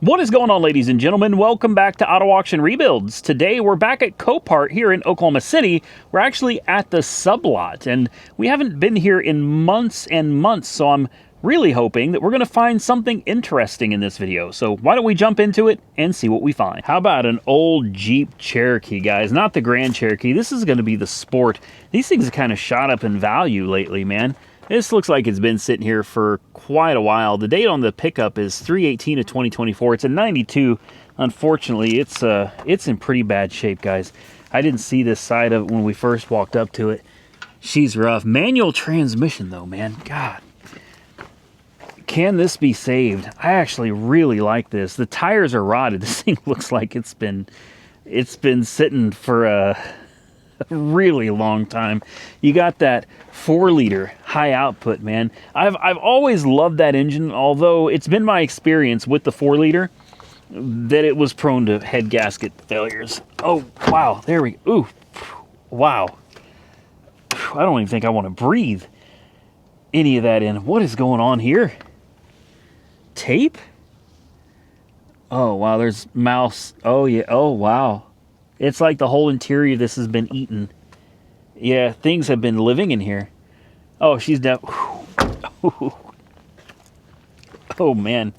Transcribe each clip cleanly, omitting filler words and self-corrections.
What is going on, ladies and gentlemen? Welcome back to Auto Auction Rebuilds. Today we're back at Copart here in Oklahoma City. We're actually at the sublot, and we haven't been here in months and months, so I'm really hoping that we're going to find something interesting in this video. So why don't we jump into it and see what we find. How about an old Jeep Cherokee, guys? Not the Grand Cherokee. This is going to be the Sport. These things have kind of shot up in value lately, man. This looks like it's been sitting here for quite a while. The date on the pickup is 3/18 of 2024. It's a 92. Unfortunately, it's in pretty bad shape, guys. I didn't see this side of it when we first walked up to it. She's rough. Manual transmission, though, man. God. Can this be saved? I actually really like this. The tires are rotted. This thing looks like it's been sitting for a really long time. You got that 4-liter high output, man. I've always loved that engine, although it's been my experience with the 4-liter that it was prone to head gasket failures. Oh, wow. There we go. Ooh, wow. I don't even think I want to breathe any of that in. What is going on here? Tape? Oh, wow. There's mouse. Oh, yeah. Oh, wow. It's like the whole interior of this has been eaten. Yeah, things have been living in here. Oh, she's oh, man.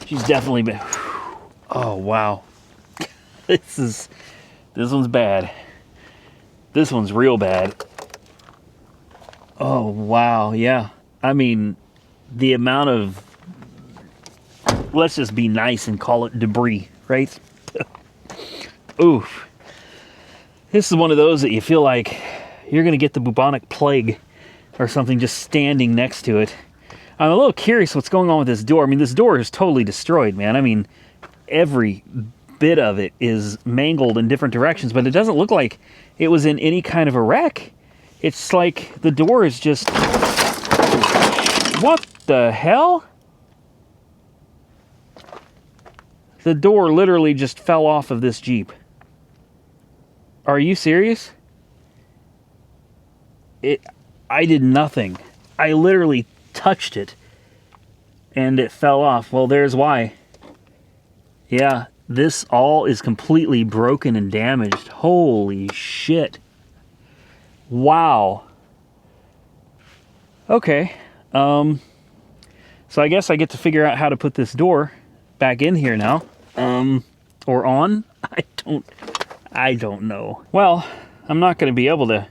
She's definitely been... Oh, wow. This one's bad. This one's real bad. Oh, wow, yeah. I mean, the amount of... Let's just be nice and call it debris, right? Oof. This is one of those that you feel like you're going to get the bubonic plague or something just standing next to it. I'm a little curious what's going on with this door. I mean, this door is totally destroyed, man. I mean, every bit of it is mangled in different directions, but it doesn't look like it was in any kind of a wreck. It's like the door is just... What the hell? The door literally just fell off of this Jeep. Are you serious? I did nothing. I literally touched it and it fell off. Well, there's why. Yeah, this all is completely broken and damaged. Holy shit. Wow. Okay. So I guess I get to figure out how to put this door back in here now. Or on? I don't know. Well, I'm not going to be able to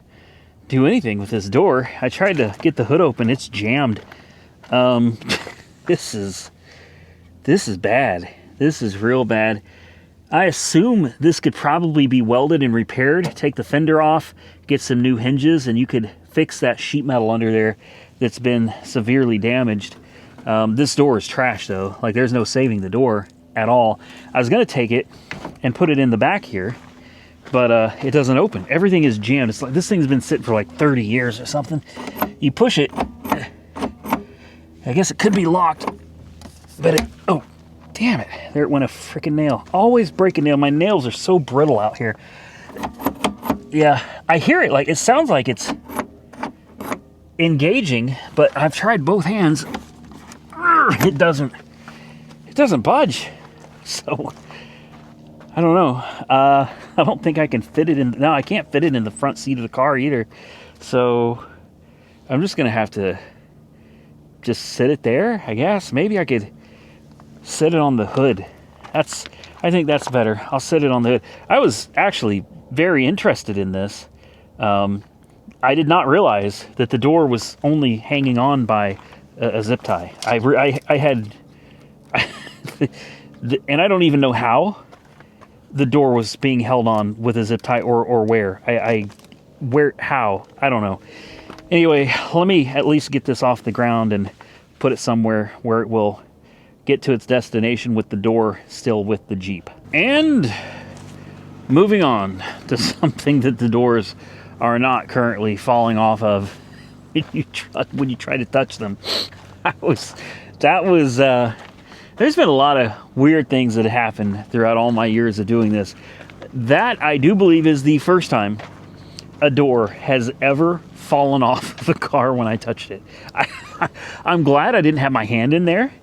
do anything with this door. I tried to get the hood open. It's jammed. This is bad. This is real bad. I assume this could probably be welded and repaired. Take the fender off, get some new hinges, and you could fix that sheet metal under there that's been severely damaged. This door is trash, though. Like, there's no saving the door at all. I was going to take it and put it in the back here, but it doesn't open. Everything is jammed. It's like this thing's been sitting for like 30 years or something. You push it. I guess it could be locked, but it... Oh, damn it. There it went, a freaking nail. Always break a nail. My nails are so brittle out here. Yeah, I hear it. Like, it sounds like it's engaging, but I've tried both hands. It doesn't budge. So... I don't know. I don't think I can fit it in. No, I can't fit it in the front seat of the car either. So I'm just going to have to just sit it there, I guess. Maybe I could sit it on the hood. I think that's better. I'll sit it on the hood. I was actually very interested in this. I did not realize that the door was only hanging on by a zip tie. I had... and I don't even know how the door was being held on with a zip tie or where. How? I don't know. Anyway, let me at least get this off the ground and put it somewhere where it will get to its destination with the door still with the Jeep. And moving on to something that the doors are not currently falling off of when you try to touch them. There's been a lot of weird things that have happened throughout all my years of doing this. That, I do believe, is the first time a door has ever fallen off the car when I touched it. I'm glad I didn't have my hand in there,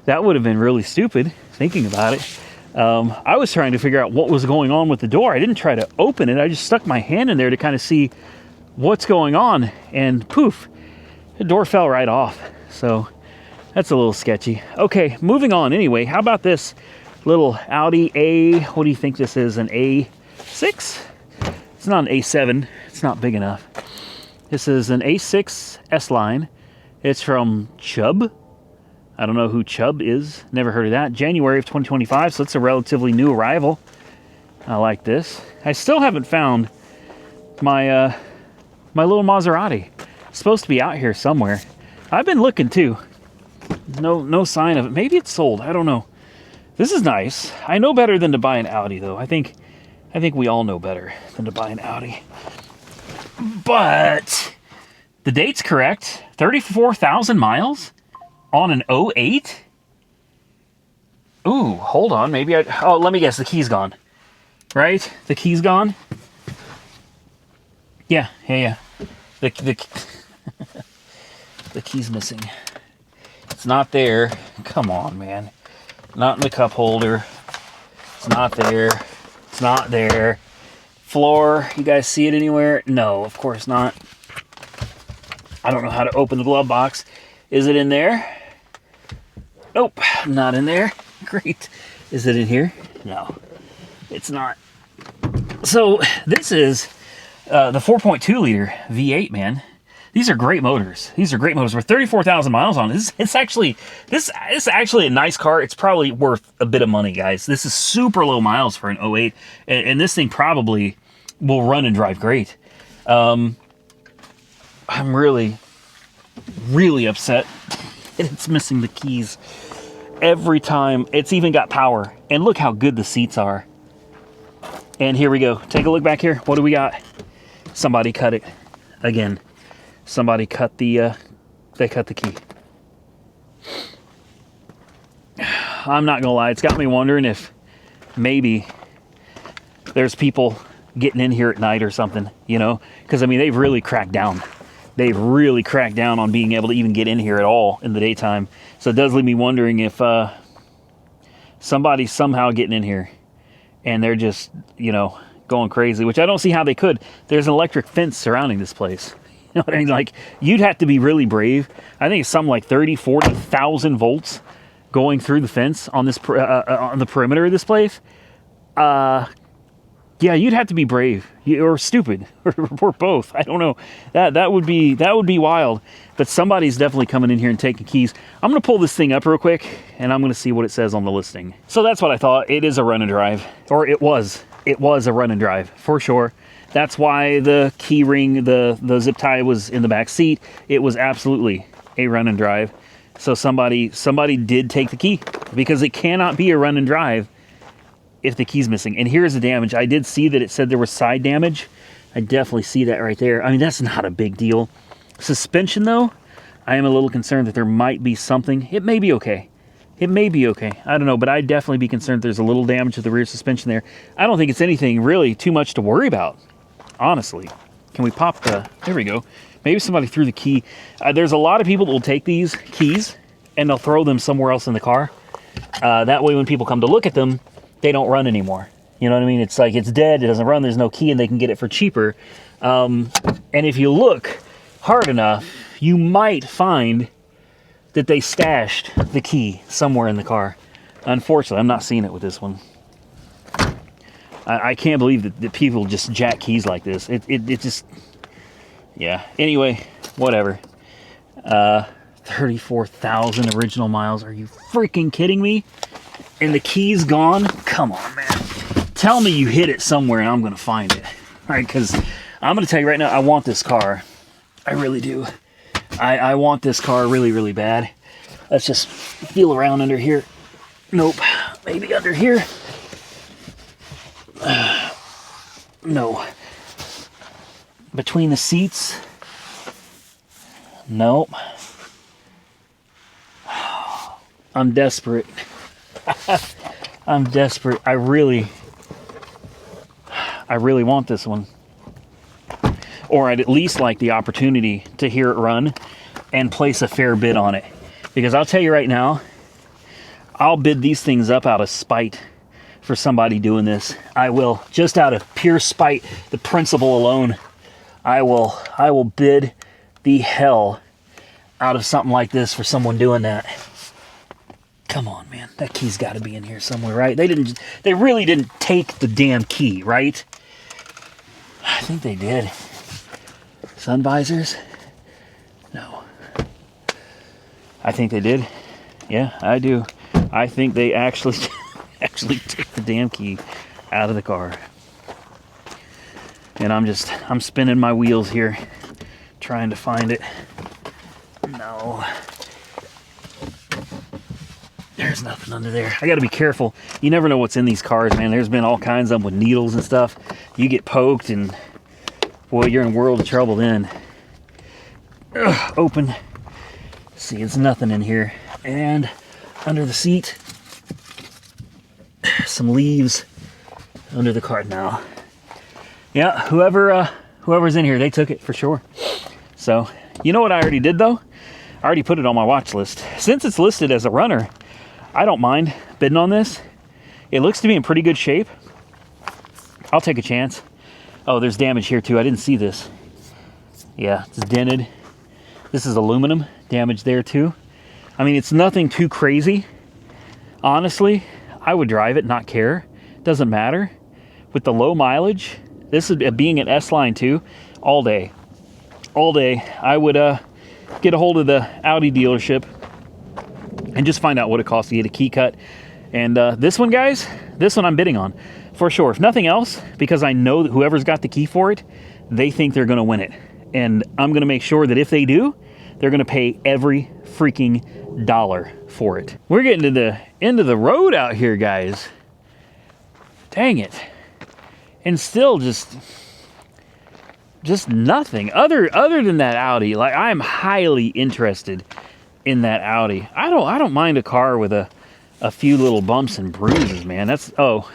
That would have been really stupid, thinking about it. I was trying to figure out what was going on with the door. I didn't try to open it. I just stuck my hand in there to kind of see what's going on, and poof, the door fell right off. So that's a little sketchy. Okay, moving on anyway. How about this little Audi what do you think this is, an A6? It's not an A7. It's not big enough. This is an A6 S-Line. It's from Chubb. I don't know who Chubb is. Never heard of that. January of 2025, so it's a relatively new arrival. I like this. I still haven't found my my little Maserati. It's supposed to be out here somewhere. I've been looking too. No sign of it. Maybe it's sold. I don't know. This is nice. I know better than to buy an Audi, though. I think we all know better than to buy an Audi. But the date's correct. 34,000 miles on an 08? Ooh, hold on. Maybe oh, let me guess. The key's gone. Right? The key's gone? Yeah. The key's missing. It's not there. Come on, man. Not in the cup holder. It's not there. It's not there. Floor, you guys see it anywhere? No, of course not. I don't know how to open the glove box. Is it in there? Nope, not in there. Great. Is it in here? No, it's not. So this is the 4.2 liter V8, man. These are great motors. These are great motors. We're 34,000 miles on it. It's actually a nice car. It's probably worth a bit of money, guys. This is super low miles for an 08, and this thing probably will run and drive great. I'm really upset that it's missing the keys every time. It's even got power, and look how good the seats are. And here we go. Take a look back here. What do we got? Somebody cut it again. Somebody cut the they cut the key. I'm not gonna lie, it's got me wondering if maybe there's people getting in here at night or something, you know, because I mean they've really cracked down. They've really cracked down on being able to even get in here at all in the daytime. So it does leave me wondering if somebody's somehow getting in here and they're just, you know, going crazy, which I don't see how they could. There's an electric fence surrounding this place. You know what I mean? Like, you'd have to be really brave. I think it's something like 30, 40,000 volts going through the fence on this on the perimeter of this place. Yeah, you'd have to be brave or stupid or both. I don't know. That would be wild. But somebody's definitely coming in here and taking keys. I'm going to pull this thing up real quick, and I'm going to see what it says on the listing. So that's what I thought. It is a run and drive, or it was a run and drive for sure. That's why the key ring, the zip tie was in the back seat. It was absolutely a run and drive. So somebody did take the key, because it cannot be a run and drive if the key's missing. And here's the damage. I did see that it said there was side damage. I definitely see that right there. I mean, that's not a big deal. Suspension though, I am a little concerned that there might be something. It may be okay. It may be okay. I don't know, but I'd definitely be concerned there's a little damage to the rear suspension there. I don't think it's anything really too much to worry about, honestly. Can we pop the... There we go. Maybe somebody threw the key. There's a lot of people that will take these keys and they'll throw them somewhere else in the car. That way when people come to look at them, they don't run anymore. You know what I mean? It's like it's dead, it doesn't run, there's no key, and they can get it for cheaper. And if you look hard enough, you might find that they stashed the key somewhere in the car. Unfortunately, I'm not seeing it with this one. I can't believe that people just jack keys like this. It just... Yeah. Anyway, whatever. 34,000 original miles. Are you freaking kidding me? And the key's gone? Come on, man. Tell me you hid it somewhere and I'm going to find it. All right, because I'm going to tell you right now, I want this car. I really do. I want this car really, really bad. Let's just feel around under here. Nope. Maybe under here. No. Between the seats. Nope. I'm desperate. I'm desperate. I really want this one. Or I'd at least like the opportunity to hear it run and place a fair bid on it. Because I'll tell you right now, I'll bid these things up out of spite for somebody doing this. I will, just out of pure spite, the principle alone, I will bid the hell out of something like this for someone doing that. Come on, man. That key's got to be in here somewhere, right? They really didn't take the damn key, right? I think they did. Sun visors? No. I think they did. Yeah, I do. I think they actually took the damn key out of the car. And I'm spinning my wheels here trying to find it. No. There's nothing under there. I got to be careful. You never know what's in these cars, man. There's been all kinds of them with needles and stuff. You get poked and, boy, you're in a world of trouble then. Ugh, open. See, it's nothing in here. And under the seat, some leaves under the car now. Yeah, whoever's in here, they took it for sure. So, you know what I already did though? I already put it on my watch list. Since it's listed as a runner, I don't mind bidding on this. It looks to be in pretty good shape. I'll take a chance. Oh, there's damage here too. I didn't see this. Yeah, it's dented. This is aluminum. Damage there too. I mean, it's nothing too crazy. Honestly, I would drive it, not care. Doesn't matter. With the low mileage, this is being an S-Line too, all day. All day. I would get a hold of the Audi dealership and just find out what it costs to get a key cut. And this one, guys, this one I'm bidding on for sure. If nothing else, because I know that whoever's got the key for it, they think they're going to win it. And I'm going to make sure that if they do, they're going to pay every freaking dollar for it. We're getting to the end of the road out here, guys. Dang it. And still just nothing other than that Audi. Like, I'm highly interested in that Audi. I don't mind a car with a few little bumps and bruises, man. That's, oh,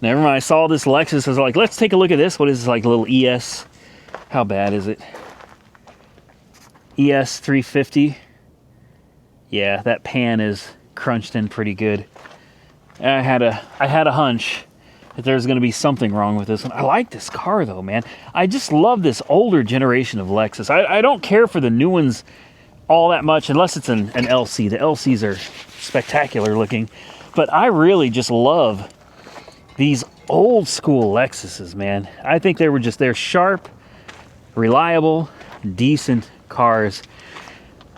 never mind. I saw this Lexus. I was like, let's take a look at this. What is this, like a little ES? How bad is it? ES 350. Yeah, that pan is crunched in pretty good. I had a hunch that there's going to be something wrong with this one. I like this car though, man. I just love this older generation of Lexus. I don't care for the new ones all that much unless it's an LC. The LCs are spectacular looking, but I really just love these old school Lexuses, man. I think they're sharp, reliable, decent cars.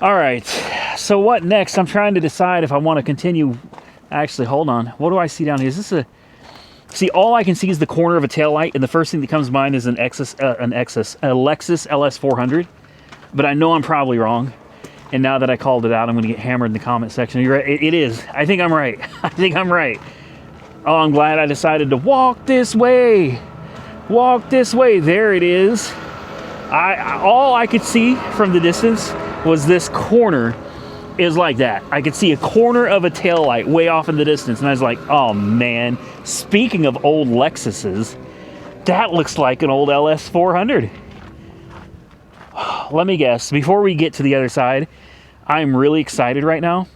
All right, so what next? I'm trying to decide if I want to continue. Actually, hold on. What do I see down here? Is this a... See, all I can see is the corner of a taillight, and the first thing that comes to mind is a Lexus LS400. But I know I'm probably wrong. And now that I called it out, I'm going to get hammered in the comment section. You're right. It is. I think I'm right. I think I'm right. Oh, I'm glad I decided to walk this way. Walk this way. There it is. All I could see from the distance was this corner is like that. I could see a corner of a taillight way off in the distance, and I was like, oh man, speaking of old Lexuses, that looks like an old LS400. Let me guess, before we get to the other side, I'm really excited right now.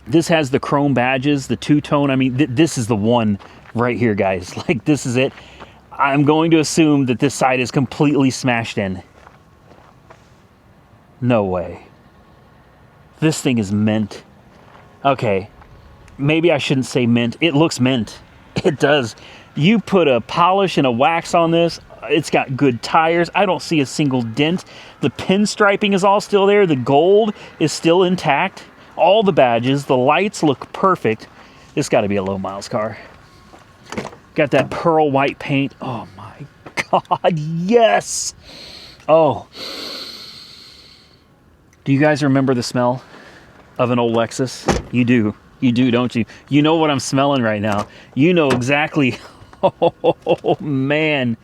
This has the chrome badges, the two-tone. I mean, this is the one right here, guys. Like, this is it. I'm going to assume that this side is completely smashed in. No way. This thing is mint. Okay, maybe I shouldn't say mint. It looks mint. It does. You put a polish and a wax on this. It's got good tires. I don't see a single dent. The pinstriping is all still there. The gold is still intact. All the badges. The lights look perfect. This got to be a low miles car. Got that pearl white paint. Oh my God, yes! Oh. Do you guys remember the smell of an old Lexus? You do. You do, don't you? You know what I'm smelling right now. You know exactly. Oh, man.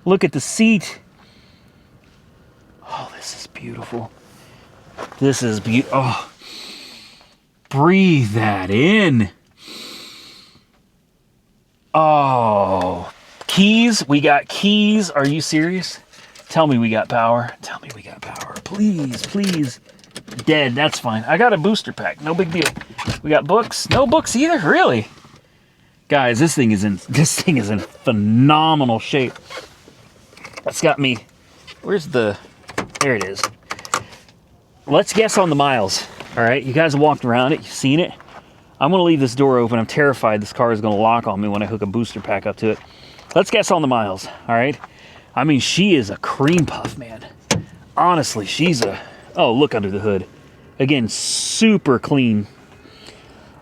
Look at the seat. Oh, this is beautiful. This is beautiful. Oh. Breathe that in. Oh. Keys. We got keys. Are you serious? Tell me we got power. Tell me we got power. Please, please. dead. That's fine. I got a booster pack. No big deal. We got books. No books either. Really, guys, this thing is in phenomenal shape. That's got me. Where's the? There it is. Let's guess on the miles. All right, you guys have walked around it. You've seen it. I'm gonna leave this door open. I'm terrified this car is gonna lock on me when I hook a booster pack up to it. Let's guess on the miles. All right. I mean, she is a cream puff, man. Honestly, she's a... Oh, look under the hood. Again, super clean.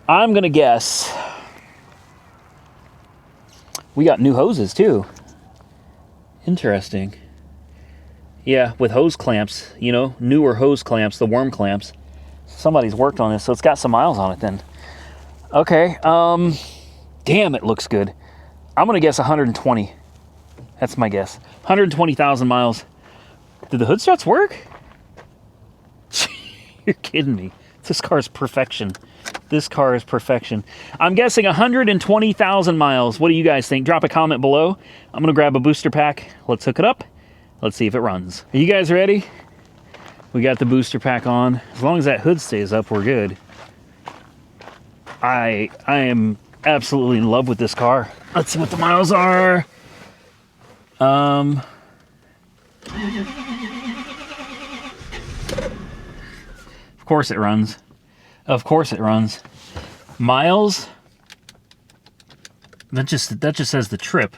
I'm going to guess... We got new hoses, too. Interesting. Yeah, with hose clamps. You know, newer hose clamps, the worm clamps. Somebody's worked on this, so it's got some miles on it then. Okay, damn, it looks good. I'm going to guess 120. That's my guess. 120,000 miles. Did the hood struts work? You're kidding me. This car is perfection. This car is perfection. I'm guessing 120,000 miles. What do you guys think? Drop a comment below. I'm going to grab a booster pack. Let's hook it up. Let's see if it runs. Are you guys ready? We got the booster pack on. As long as that hood stays up, we're good. I am absolutely in love with this car. Let's see what the miles are. Of course it runs. Of course it runs. Miles. That just says the trip.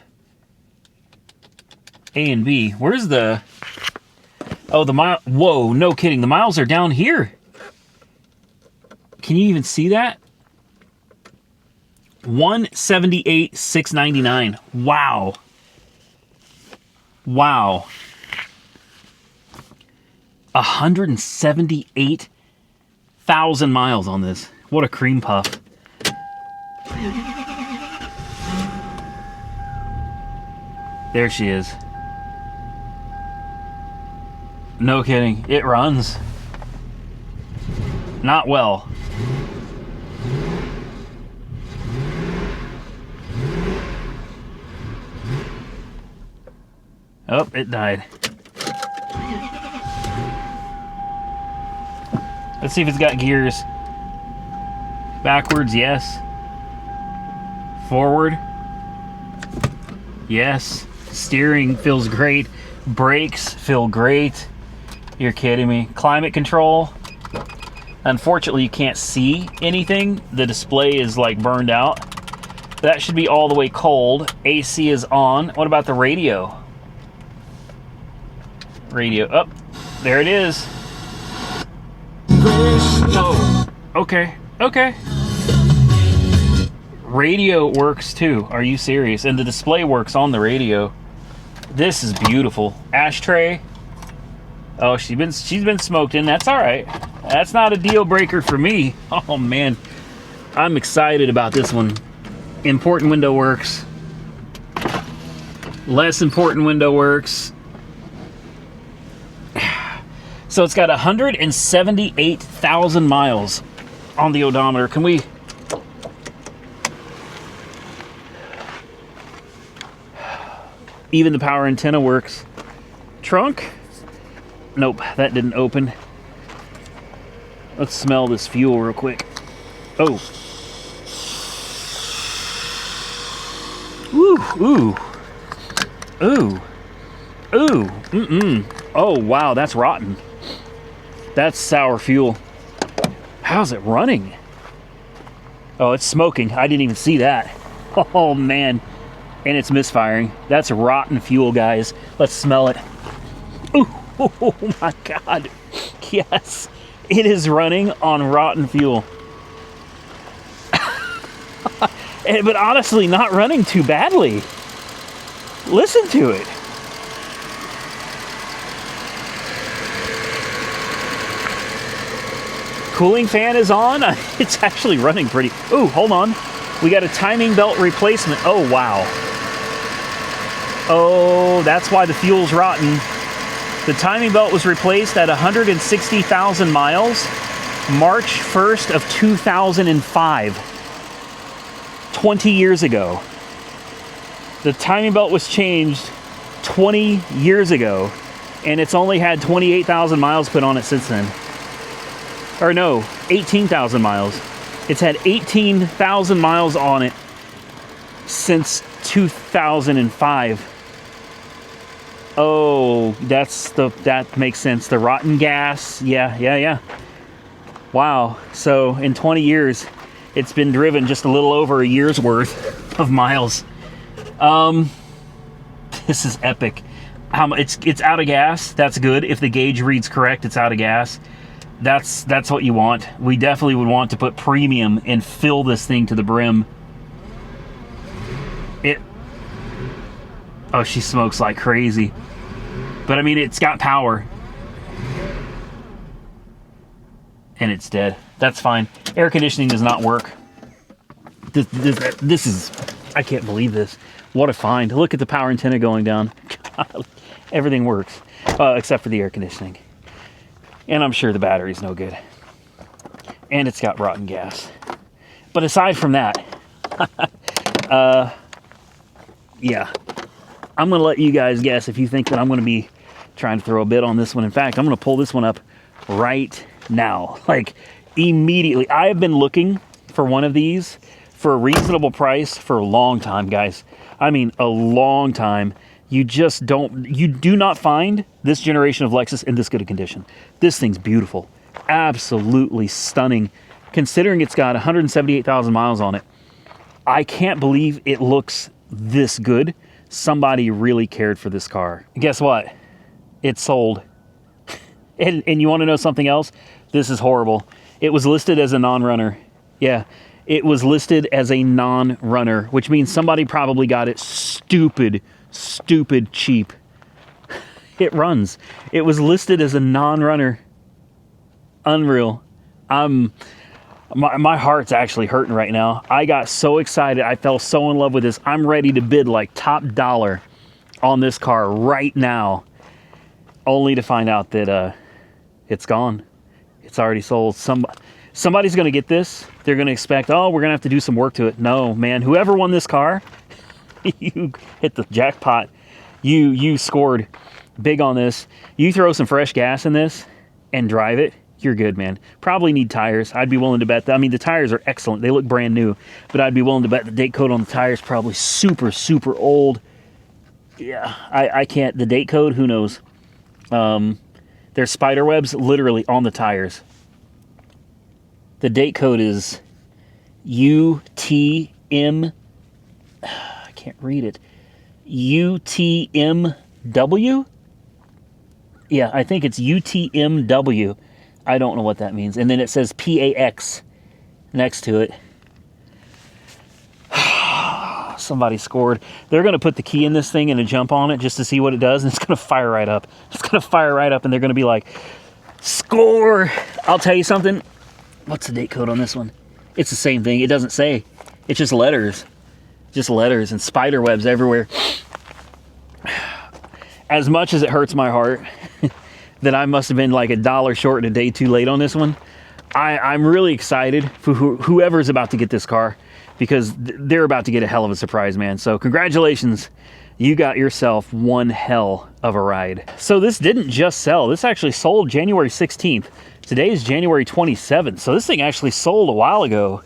A and B. Where's the... Oh, the mile... Whoa, no kidding. The miles are down here. Can you even see that? 178,699. Wow. Wow. 178,000 miles on this. What a cream puff. There she is. No kidding. It runs. Not well. Oh, it died. Let's see if it's got gears. Backwards, yes. Forward. Yes. Steering feels great. Brakes feel great. You're kidding me. Climate control. Unfortunately, you can't see anything. The display is like burned out. That should be all the way cold. AC is on. What about the radio? Radio up. There it is. Oh, okay. Okay. Radio works too. Are you serious? And the display works on the radio. This is beautiful. Ashtray. Oh, she's been smoked in. That's all right. That's not a deal breaker for me. Oh man, I'm excited about this one. Important window works. Less important window works. So it's got 178,000 miles on the odometer. Can we... Even the power antenna works. Trunk? Nope, that didn't open. Let's smell this fuel real quick. Oh. Ooh, ooh. Ooh. Ooh. Mm-mm. Oh, wow, that's rotten. That's sour fuel. How's it running? Oh, it's smoking. I didn't even see that. Oh, man. And it's misfiring. That's rotten fuel, guys. Let's smell it. Ooh, oh my God. Yes, it is running on rotten fuel. But honestly, not running too badly. Listen to it. Cooling fan is on. It's actually running pretty... Ooh, hold on. We got a timing belt replacement. Oh, wow. Oh, that's why the fuel's rotten. The timing belt was replaced at 160,000 miles, March 1st of 2005. 20 years ago. The timing belt was changed 20 years ago, and it's only had 28,000 miles put on it since then. Or no, 18,000 miles. It's had 18,000 miles on it since 2005. Oh, that makes sense. The rotten gas. Yeah. Wow. So in 20 years, it's been driven just a little over a year's worth of miles. This is epic. It's out of gas. That's good. If the gauge reads correct, it's out of gas. That's what you want. We definitely would want to put premium and fill this thing to the brim. Oh, she smokes like crazy. But I mean, it's got power. And it's dead. That's fine. Air conditioning does not work. This is, I can't believe this. What a find. Look at the power antenna going down. God, everything works. Except for the air conditioning. And I'm sure the battery's no good. And it's got rotten gas. But aside from that, yeah. I'm going to let you guys guess if you think that I'm going to be trying to throw a bid on this one. In fact, I'm going to pull this one up right now. Like, immediately. I have been looking for one of these for a reasonable price for a long time, guys. I mean, a long time. You do not find this generation of Lexus in this good a condition. This thing's beautiful. Absolutely stunning. Considering it's got 178,000 miles on it, I can't believe it looks this good. Somebody really cared for this car. Guess what? It's sold. And you want to know something else? This is horrible. It was listed as a non-runner. Yeah, it was listed as a non-runner, which means somebody probably got it stupid cheap. It runs. It was listed as a non-runner. Unreal. My heart's actually hurting right now. I got so excited. I fell so in love with this. I'm ready to bid like top dollar on this car right now, only to find out that it's gone. It's already sold. Somebody's going to get this. They're going to expect, oh, we're going to have to do some work to it. No, man. Whoever won this car, you hit the jackpot. You scored big on this. You throw some fresh gas in this and drive it, you're good, man. Probably need tires. I'd be willing to bet that. I mean, the tires are excellent. They look brand new, but I'd be willing to bet the date code on the tires probably super old. Yeah, I can't. The date code, who knows? There's spider webs literally on the tires. The date code is UTM. I can't read it. UTMW? Yeah, I think it's UTMW. I don't know what that means. And then it says PAX next to it. Somebody scored. They're going to put the key in this thing and jump on it just to see what it does, and it's going to fire right up. It's going to fire right up, and they're going to be like, score! I'll tell you something. What's the date code on this one? It's the same thing. It doesn't say. It's just letters. Just letters and spider webs everywhere. As much as it hurts my heart that I must have been like $1 short and a day too late on this one, I'm really excited for whoever's about to get this car, because they're about to get a hell of a surprise, man. So congratulations. You got yourself one hell of a ride. So this didn't just sell. This actually sold January 16th. Today is January 27th. So this thing actually sold a while ago.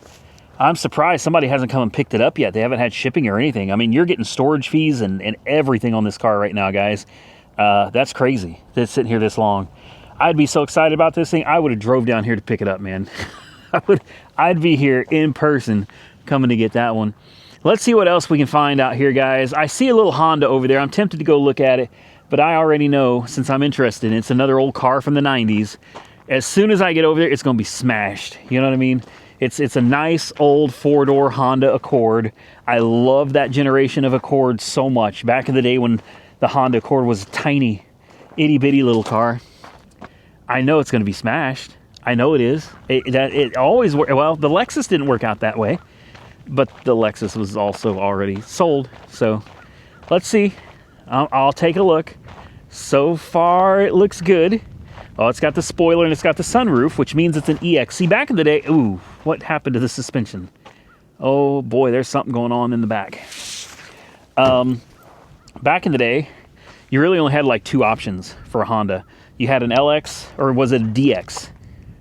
I'm surprised somebody hasn't come and picked it up yet. They haven't had shipping or anything. I mean, you're getting storage fees and everything on this car right now, guys. That's crazy that it's sitting here this long. I'd be so excited about this thing. I would have drove down here to pick it up, man. I'd be here in person coming to get that one. Let's see what else we can find out here, guys. I see a little Honda over there. I'm tempted to go look at it, but I already know, since I'm interested, it's another old car from the 90s. As soon as I get over there, it's going to be smashed. You know what I mean? It's a nice old four-door Honda Accord. I love that generation of Accord so much. Back in the day when the Honda Accord was a tiny, itty-bitty little car. I know it's going to be smashed. I know it is. It always works. Well, the Lexus didn't work out that way, but the Lexus was also already sold. So let's see. I'll take a look. So far, it looks good. Oh, it's got the spoiler and it's got the sunroof, which means it's an EX. See, back in the day, ooh, what happened to the suspension? Oh boy, there's something going on in the back. Back in the day, you really only had like two options for a Honda. You had an LX, or was it a DX?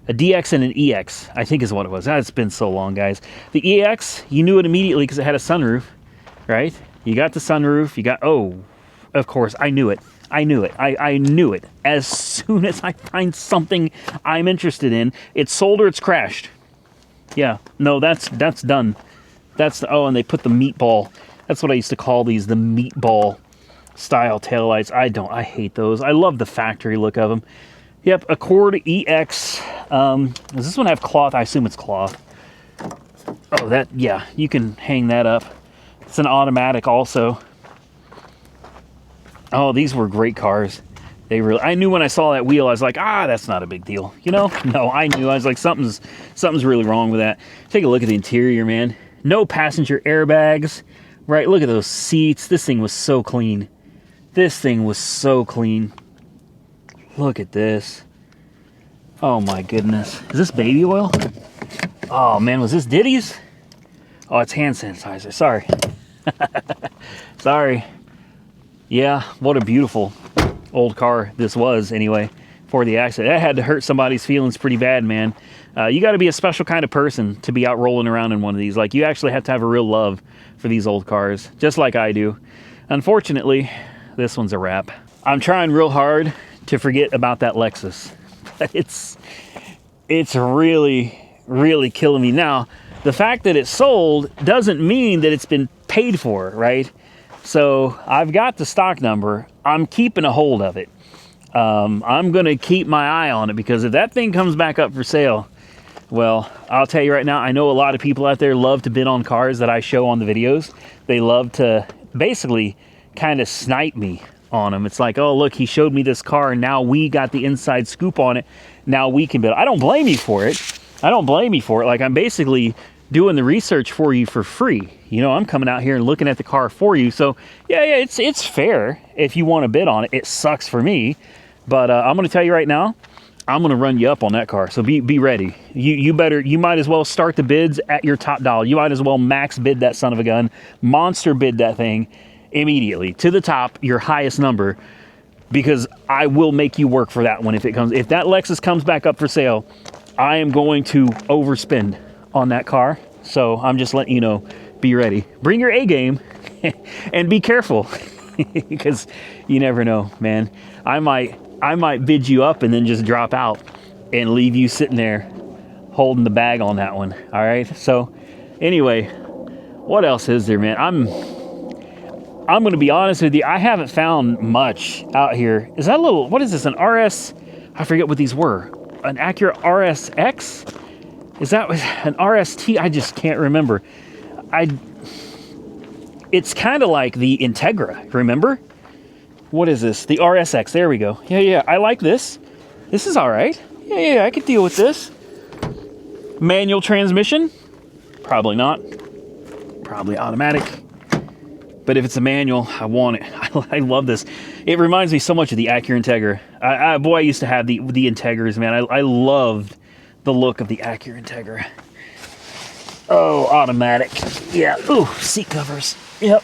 A DX and an EX, I think is what it was. It's been so long, guys. The EX, you knew it immediately because it had a sunroof, right? You got the sunroof. You got, oh, of course, I knew it. I knew it. I knew it. As soon as I find something I'm interested in, it's sold or it's crashed. Yeah, no, that's done. Oh, and they put the meatball. That's what I used to call these, the meatball style taillights. I hate those. I love the factory look of them. Yep, Accord EX. Does this one have cloth? I assume it's cloth. Oh, that, yeah, you can hang that up. It's an automatic also. Oh, these were great cars. They really, I knew when I saw that wheel, I was like, that's not a big deal. You know? No, I knew. I was like, something's really wrong with that. Take a look at the interior, man. No passenger airbags, right? Look at those seats. This thing was so clean. This thing was so clean. Look at this. Oh my goodness. Is this baby oil? Oh man, was this Diddy's? Oh, it's hand sanitizer. Sorry. Sorry. Yeah, what a beautiful old car this was anyway for the accident. That had to hurt somebody's feelings pretty bad, man. You got to be a special kind of person to be out rolling around in one of these. Like, you actually have to have a real love for these old cars, just like I do. Unfortunately, this one's a wrap. I'm trying real hard to forget about that Lexus. It's really killing me. Now, the fact that it's sold doesn't mean that it's been paid for, right? So I've got the stock number. I'm keeping a hold of it. I'm going to keep my eye on it, because if that thing comes back up for sale, well, I'll tell you right now, I know a lot of people out there love to bid on cars that I show on the videos. They love to basically kind of snipe me on them. It's like, oh, look, he showed me this car, and now we got the inside scoop on it. Now we can bid. I don't blame you for it. I don't blame you for it. Like, I'm basically doing the research for you for free. You know, I'm coming out here and looking at the car for you. So yeah, it's fair if you want to bid on it. It sucks for me, but I'm going to tell you right now, I'm going to run you up on that car. So be ready. You might as well start the bids at your top dollar. You might as well max bid that son of a gun, monster bid that thing immediately to the top, your highest number, because I will make you work for that one if it comes. If that Lexus comes back up for sale, I am going to overspend on that car. So I'm just letting you know, be ready. Bring your A game and be careful, because you never know, man. I might bid you up and then just drop out and leave you sitting there holding the bag on that one. All right. So anyway, what else is there, man? I'm going to be honest with you. I haven't found much out here. Is that a little, what is this? An RS? I forget what these were. An Acura RSX? Is that an RST? I just can't remember. It's kind of like the Integra, remember? What is this? The RSX, there we go. Yeah, I like this. This is all right. Yeah, I could deal with this. Manual transmission? Probably not. Probably automatic. But if it's a manual, I want it. I love this. It reminds me so much of the Acura Integra. Boy, I used to have the Integras, man. I loved the look of the Acura Integra. Oh, automatic. Yeah. Ooh, seat covers. Yep.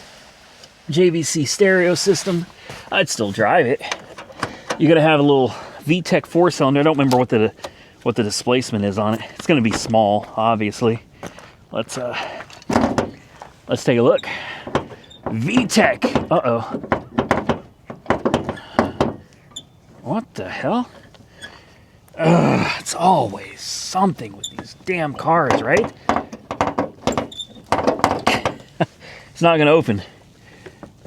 JVC stereo system. I'd still drive it. You're gonna have a little VTEC 4-cylinder. I don't remember what the displacement is on it. It's gonna be small, obviously. Let's take a look. VTEC. Uh-oh. What the hell? It's always something with these damn cars, right? It's not gonna open.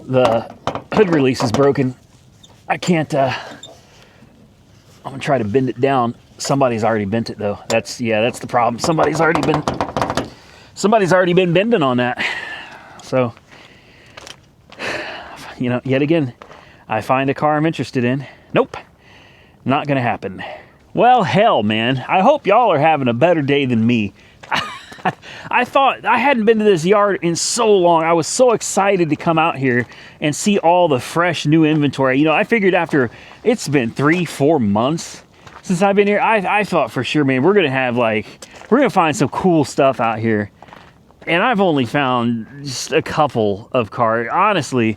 The hood release is broken. I can't, I'm gonna try to bend it down. Somebody's already bent it though. That's the problem. Somebody's already been bending on that. So, you know, yet again, I find a car I'm interested in. Nope, not gonna happen. Well, hell, man. I hope y'all are having a better day than me. I thought, I hadn't been to this yard in so long. I was so excited to come out here and see all the fresh new inventory. You know, I figured after, it's been 3-4 months since I've been here. I thought for sure, man, we're going to find some cool stuff out here. And I've only found just a couple of cars. Honestly,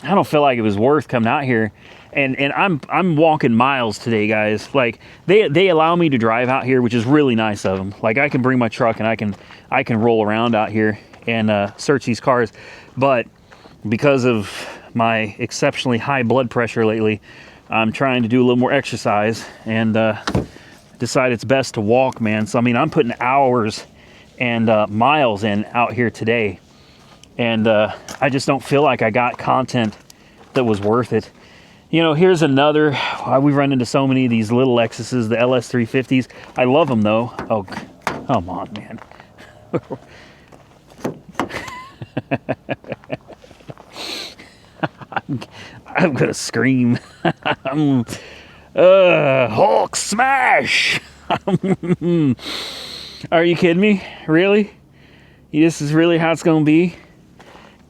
I don't feel like it was worth coming out here. And I'm walking miles today, guys. Like they allow me to drive out here, which is really nice of them. Like I can bring my truck and I can roll around out here and search these cars. But because of my exceptionally high blood pressure lately, I'm trying to do a little more exercise and decide it's best to walk, man. So I mean, I'm putting hours and miles in out here today, and I just don't feel like I got content that was worth it. You know, here's another. We've run into so many of these little Lexuses, the LS350s. I love them though. Oh, come on, man. I'm gonna scream. Hulk smash. Are you kidding me? Really? This is really how it's gonna be?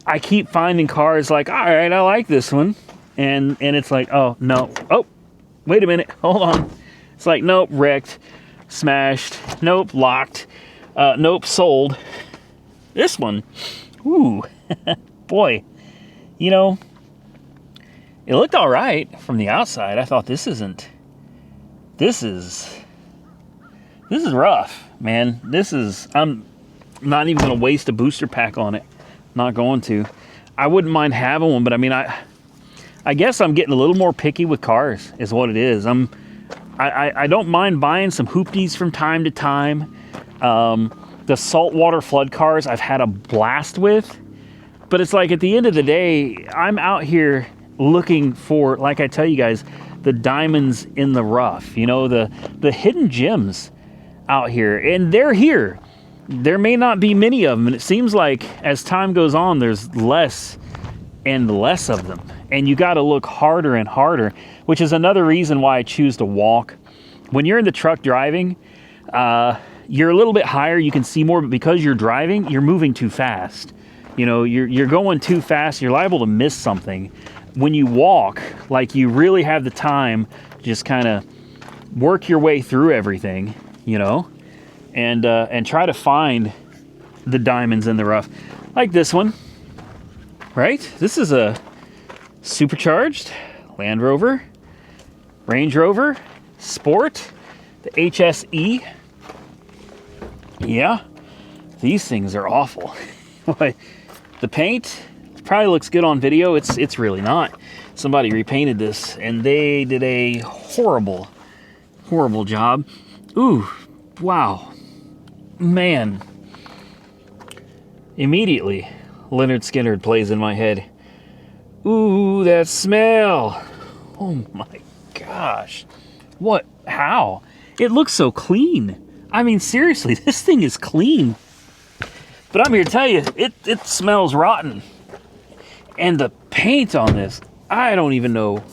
I keep finding cars like, all right, I like this one. And it's like, oh, no. Oh, wait a minute. Hold on. It's like, nope, wrecked, smashed, nope, locked, nope, sold. This one, ooh, boy, you know, it looked all right from the outside. I thought this is rough, man. I'm not even going to waste a booster pack on it. Not going to. I wouldn't mind having one, but I mean, I guess I'm getting a little more picky with cars is what it is. I don't mind buying some hoopties from time to time. The saltwater flood cars I've had a blast with, but it's like at the end of the day, I'm out here looking for, like I tell you guys, the diamonds in the rough, you know, the hidden gems out here, and they're here. There may not be many of them, and it seems like as time goes on, there's less and less of them. And you got to look harder and harder, which is another reason why I choose to walk. When you're in the truck driving, you're a little bit higher, you can see more, but because you're driving, you're moving too fast. You know, you're going too fast, you're liable to miss something. When you walk, like you really have the time to just kind of work your way through everything, you know, and try to find the diamonds in the rough. Like this one, right? This is a supercharged Land Rover, Range Rover, Sport, the HSE. Yeah, these things are awful. The paint probably looks good on video. It's really not. Somebody repainted this and they did a horrible job. Ooh, wow, man. Immediately, Leonard Skinner plays in my head. Ooh, that smell. Oh my gosh. What? How? It looks so clean. I mean, seriously, this thing is clean. But I'm here to tell you, it smells rotten. And the paint on this, I don't even know.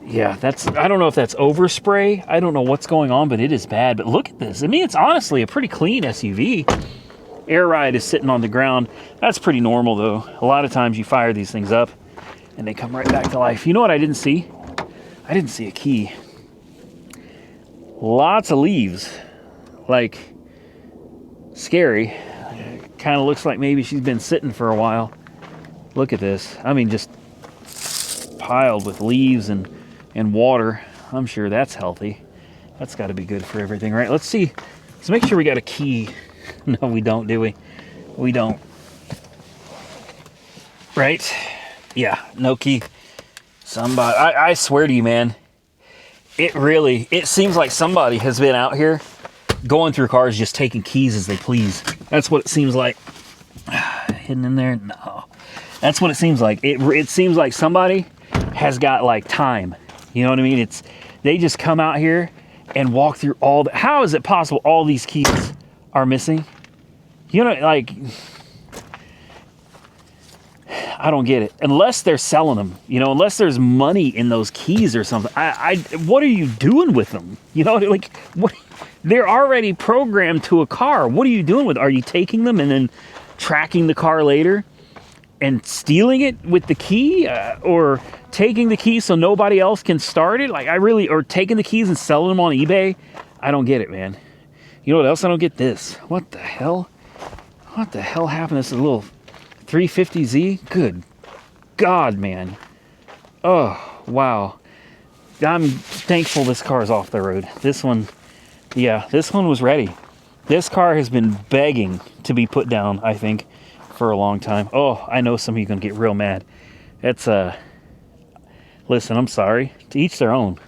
Yeah, I don't know if that's overspray. I don't know what's going on, but it is bad. But look at this. I mean, it's honestly a pretty clean SUV. Air ride is sitting on the ground. That's pretty normal, though. A lot of times you fire these things up, and they come right back to life. You know what I didn't see? I didn't see a key. Lots of leaves. Like, scary. Kind of looks like maybe she's been sitting for a while. Look at this. I mean, just piled with leaves and water. I'm sure that's healthy. That's got to be good for everything, right? Let's see. Let's make sure we got a key. No, we don't, do we? We don't. Right? Yeah, no key. Somebody, I swear to you, man, it seems like somebody has been out here going through cars just taking keys as they please. That's what it seems like. Hidden in there? No. That's what it seems like. It seems like somebody has got like time. You know what I mean? They just come out here and walk through all the... How is it possible all these keys are missing? You know, like... I don't get it. Unless they're selling them, you know, unless there's money in those keys or something. What are you doing with them? You know, like, what? They're already programmed to a car. What are you doing with? Are you taking them and then tracking the car later and stealing it with the key, or taking the keys so nobody else can start it? Like, or taking the keys and selling them on eBay? I don't get it, man. You know what else I don't get? This. What the hell? What the hell happened? This is a little 350Z? Good God, man. Oh, wow. I'm thankful this car's off the road. This one, yeah, this one was ready. This car has been begging to be put down, I think, for a long time. Oh, I know some of you are going to get real mad. It's, listen, I'm sorry. To each their own.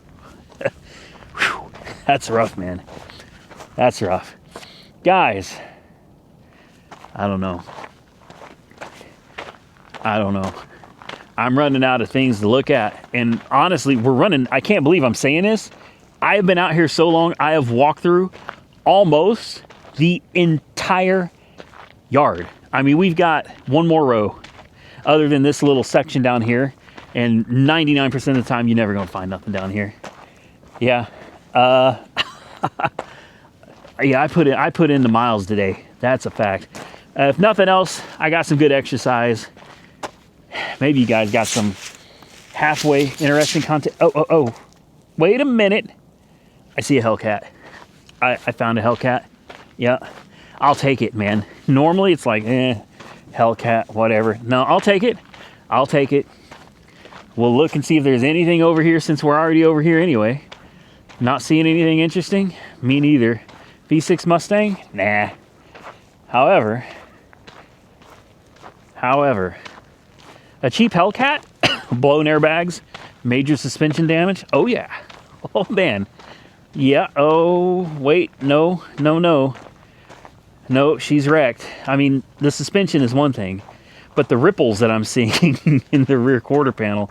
Whew, that's rough, man. That's rough. Guys, I don't know. I'm running out of things to look at. And honestly, I can't believe I'm saying this. I have been out here so long, I have walked through almost the entire yard. I mean, we've got one more row other than this little section down here. And 99% of the time, you're never going to find nothing down here. Yeah. Yeah, I put in the miles today. That's a fact. If nothing else, I got some good exercise. Maybe you guys got some halfway interesting content. Oh. Wait a minute. I see a Hellcat. I found a Hellcat. Yeah. I'll take it, man. Normally it's like, Hellcat, whatever. No, I'll take it. I'll take it. We'll look and see if there's anything over here since we're already over here anyway. Not seeing anything interesting? Me neither. V6 Mustang? Nah. However, a cheap Hellcat, blown airbags, major suspension damage. Oh yeah. Oh man. Yeah. Oh wait. No. No, she's wrecked. I mean, the suspension is one thing, but the ripples that I'm seeing in the rear quarter panel.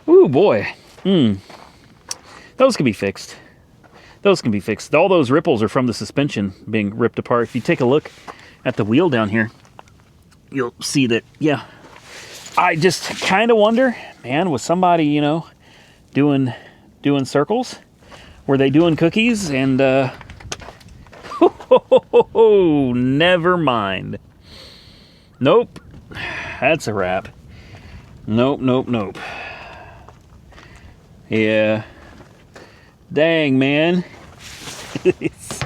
Ooh boy. Those can be fixed. Those can be fixed. All those ripples are from the suspension being ripped apart. If you take a look at the wheel down here, you'll see that, yeah. I just kind of wonder, man, was somebody, you know, doing circles? Were they doing cookies? And, never mind. Nope. That's a wrap. Nope. Yeah. Dang, man. It's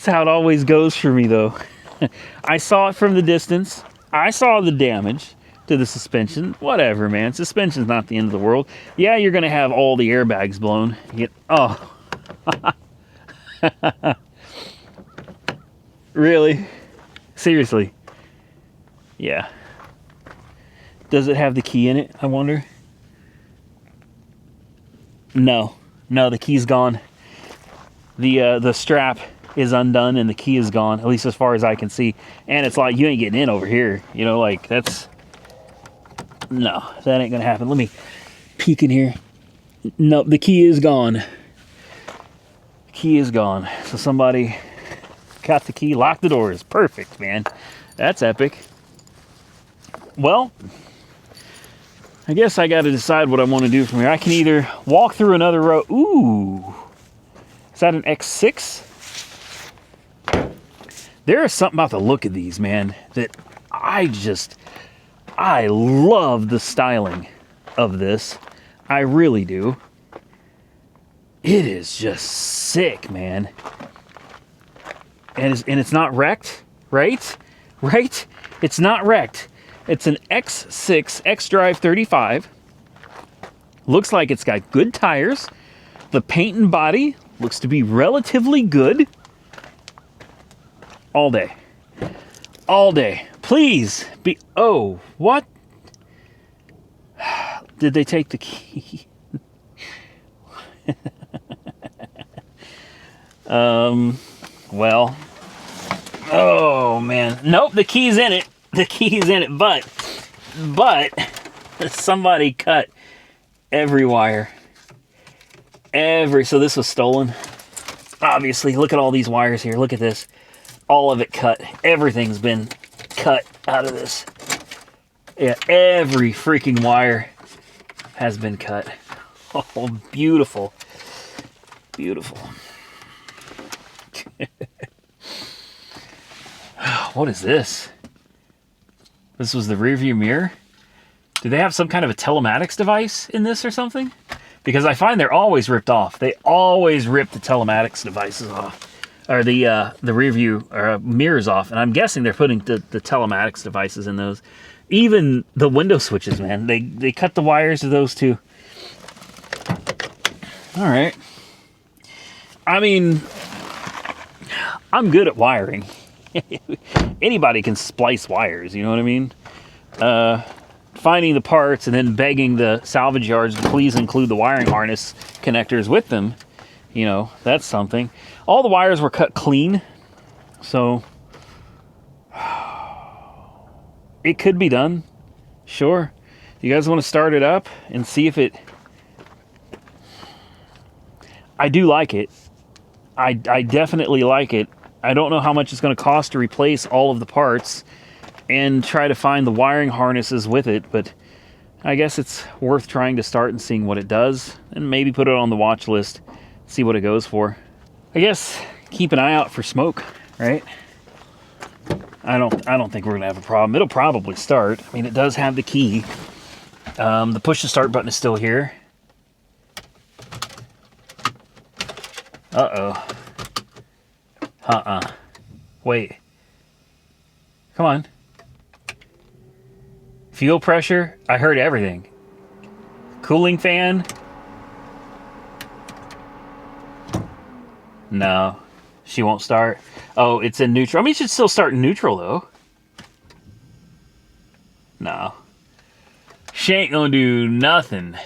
how it always goes for me, though. I saw it from the distance. I saw the damage to the suspension. Whatever, man. Suspension's not the end of the world. Yeah, you're going to have all the airbags blown. Oh. Really? Seriously? Yeah. Does it have the key in it, I wonder? No, the key's gone. The strap is undone and the key is gone, at least as far as I can see. And it's like, you ain't getting in over here. You know, like, no, that ain't gonna happen. Let me peek in here. No, the key is gone. Key is gone. So somebody got the key, locked the doors. Perfect, man. That's epic. Well, I guess I got to decide what I want to do from here. I can either walk through another row. Ooh. Is that an X6? There is something about the look of these, man, that I love the styling of this. I really do. It is just sick, man. And it's not wrecked, right? Right? It's not wrecked. It's an X6 X-Drive 35. Looks like it's got good tires. The paint and body looks to be relatively good. All day. All day. Please be... Oh, what? Did they take the key? Well... Oh, man. Nope, the key's in it. The key's in it, but somebody cut every wire. So this was stolen. Obviously, look at all these wires here. Look at this. All of it cut. Everything's been cut out of this. Yeah, every freaking wire has been cut. Oh, beautiful. Beautiful. What is this? This was the rear view mirror? Do they have some kind of a telematics device in this or something? Because I find they're always ripped off. They always rip the telematics devices off. or the rear view mirrors off, and I'm guessing they're putting the telematics devices in those. Even the window switches, man, they cut the wires to those too. All right. I mean, I'm good at wiring. Anybody can splice wires, you know what I mean? Finding the parts and then begging the salvage yards to please include the wiring harness connectors with them, you know, that's something. All the wires were cut clean, so it could be done. Sure. You guys want to start it up and see if it... I do like it. I definitely like it. I don't know how much it's going to cost to replace all of the parts and try to find the wiring harnesses with it, but I guess it's worth trying to start and seeing what it does, and maybe put it on the watch list, see what it goes for. I guess keep an eye out for smoke, right? I don't think we're gonna have a problem. It'll probably start. I mean, it does have the key. The push to start button is still here. Uh-oh. Wait. Come on. Fuel pressure, I heard everything. Cooling fan. No, she won't start. Oh, it's in neutral. I mean, it should still start in neutral, though. No. She ain't gonna do nothing.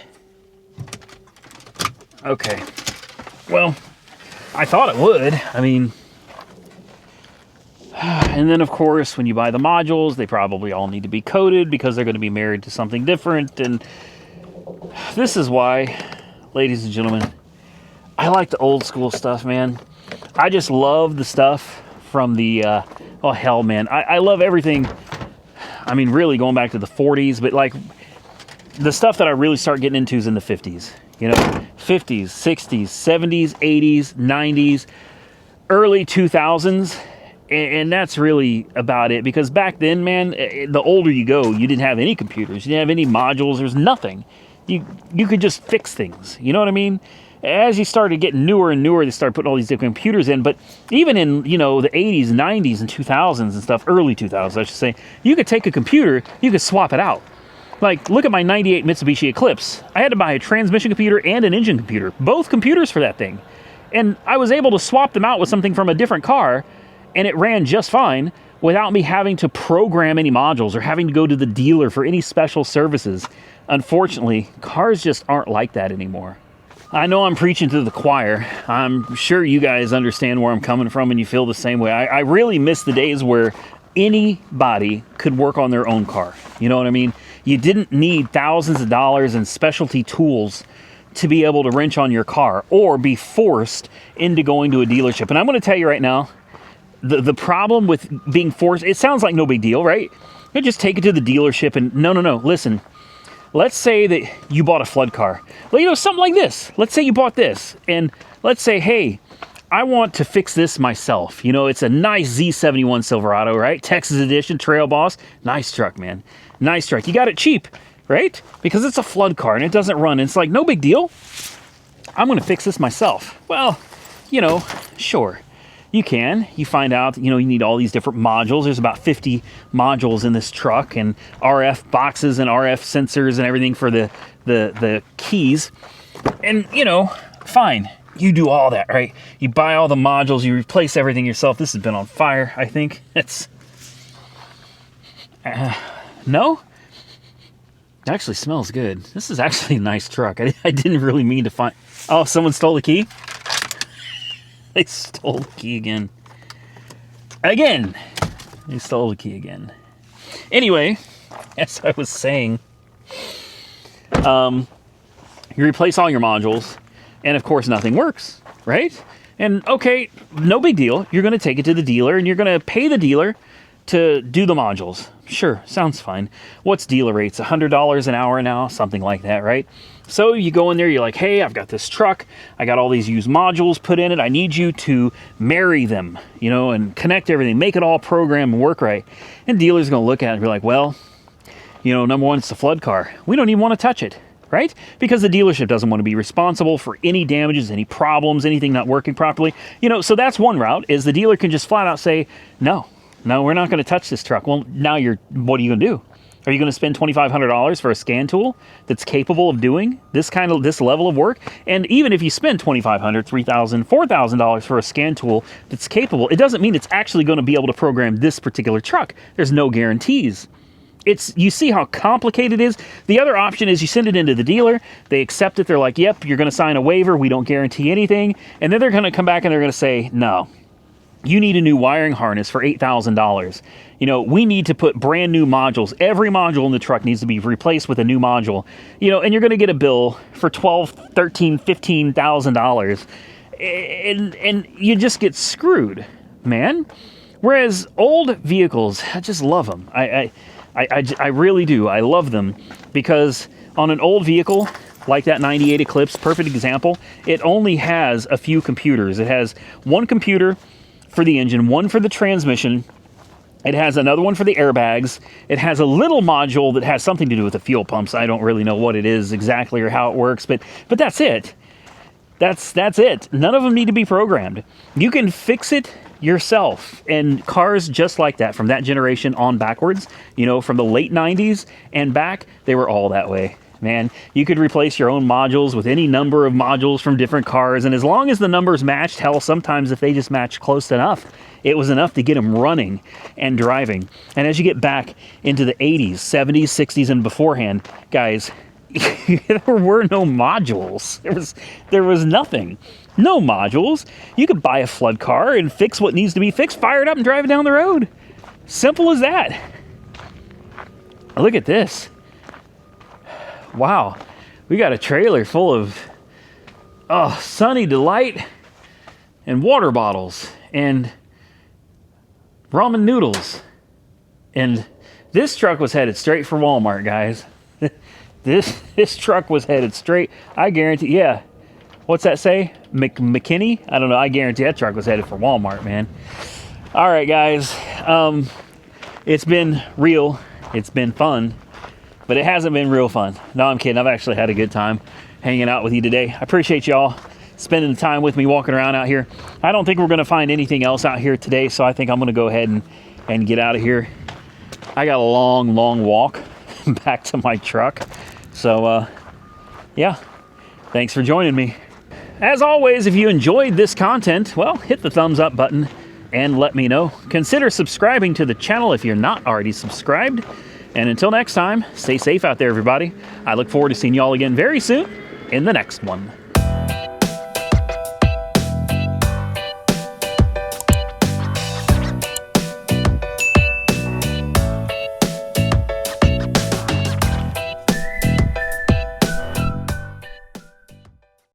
Okay. Well, I thought it would. I mean... And then, of course, when you buy the modules, they probably all need to be coated because they're going to be married to something different. And this is why, ladies and gentlemen, I like the old school stuff, man. I just love the stuff from the, oh, hell, man. I love everything. I mean, really going back to the 40s, but like the stuff that I really start getting into is in the 50s. You know, 50s, 60s, 70s, 80s, 90s, early 2000s. And that's really about it, because back then, man, the older you go, you didn't have any computers, you didn't have any modules, there's nothing. You could just fix things, you know what I mean? As you started getting newer and newer, they started putting all these different computers in, but even in, you know, the 80s, 90s, and 2000s and stuff, early 2000s, I should say, you could take a computer, you could swap it out. Like, look at my 98 Mitsubishi Eclipse. I had to buy a transmission computer and an engine computer, both computers for that thing. And I was able to swap them out with something from a different car, and it ran just fine without me having to program any modules or having to go to the dealer for any special services. Unfortunately, cars just aren't like that anymore. I know I'm preaching to the choir. I'm sure you guys understand where I'm coming from and you feel the same way. I really miss the days where anybody could work on their own car. You know what I mean? You didn't need thousands of dollars in specialty tools to be able to wrench on your car or be forced into going to a dealership. And I'm going to tell you right now, the problem with being forced, it sounds like no big deal, right? You just take it to the dealership and no, listen. Let's say that you bought a flood car. Well, you know, something like this. Let's say you bought this and let's say, hey, I want to fix this myself. You know, it's a nice Z71 Silverado, right? Texas edition, Trail Boss. Nice truck, man. Nice truck. You got it cheap, right? Because it's a flood car and it doesn't run. And it's like, no big deal. I'm going to fix this myself. Well, you know, sure. You can. You find out, you know, you need all these different modules. There's about 50 modules in this truck and RF boxes and RF sensors and everything for the keys. And, you know, fine. You do all that, right? You buy all the modules. You replace everything yourself. This has been on fire, I think. It's... no? It actually smells good. This is actually a nice truck. I didn't really mean to find... Oh, someone stole the key? They stole the key again. Again! They stole the key again. Anyway, as I was saying, you replace all your modules, and of course nothing works, right? And okay, no big deal. You're going to take it to the dealer, and you're going to pay the dealer to do the modules. Sure, sounds fine. What's dealer rates? $100 an hour now? Something like that, right? So you go in there, you're like, hey, I've got this truck. I got all these used modules put in it. I need you to marry them, you know, and connect everything, make it all program and work right. And dealer's going to look at it and be like, well, you know, number one, it's a flood car. We don't even want to touch it. right? Because the dealership doesn't want to be responsible for any damages, any problems, anything not working properly. You know, so that's one route, is the dealer can just flat out say, no, we're not going to touch this truck. Well, now what are you going to do? Are you going to spend $2,500 for a scan tool that's capable of doing this level of work? And even if you spend $2,500, $3,000, $4,000 for a scan tool that's capable, it doesn't mean it's actually going to be able to program this particular truck. There's no guarantees. You see how complicated it is? The other option is you send it into the dealer, they accept it, they're like, yep, you're going to sign a waiver, we don't guarantee anything, and then they're going to come back and they're going to say, no, you need a new wiring harness for $8,000. You know, we need to put brand new modules. Every module in the truck needs to be replaced with a new module. You know, and you're going to get a bill for $12,000, $13,000, $15,000. And you just get screwed, man. Whereas old vehicles, I just love them. I really do. I love them because on an old vehicle, like that 98 Eclipse, perfect example, it only has a few computers. It has one computer for the engine, one for the transmission. It has another one for the airbags. It has a little module that has something to do with the fuel pumps. I don't really know what it is exactly or how it works, but that's it. That's it. None of them need to be programmed. You can fix it yourself. And cars just like that, from that generation on backwards, you know, from the late 90s and back, they were all that way. Man, you could replace your own modules with any number of modules from different cars, and as long as the numbers matched, hell, sometimes if they just matched close enough, it was enough to get them running and driving. And as you get back into the 80s, 70s, 60s, and beforehand, guys, there were no modules. There was nothing. No modules. You could buy a flood car and fix what needs to be fixed, fire it up, and drive it down the road. Simple as that. Look at this. Wow, we got a trailer full of Sunny Delight and water bottles and ramen noodles. And this truck was headed straight for Walmart, guys. This truck was headed straight, I guarantee. Yeah, what's that say? McKinney? I don't know. I guarantee that truck was headed for Walmart, man. All right, guys. It's been real. It's been fun. But it hasn't been real fun. No, I'm kidding. I've actually had a good time hanging out with you today. I appreciate y'all spending the time with me walking around out here. I don't think we're going to find anything else out here today, so I think I'm going to go ahead and get out of here. I got a long walk back to my truck. So, yeah, thanks for joining me. As always, if you enjoyed this content, well, hit the thumbs up button and let me know. Consider subscribing to the channel if you're not already subscribed. And until next time, stay safe out there, everybody. I look forward to seeing y'all again very soon in the next one.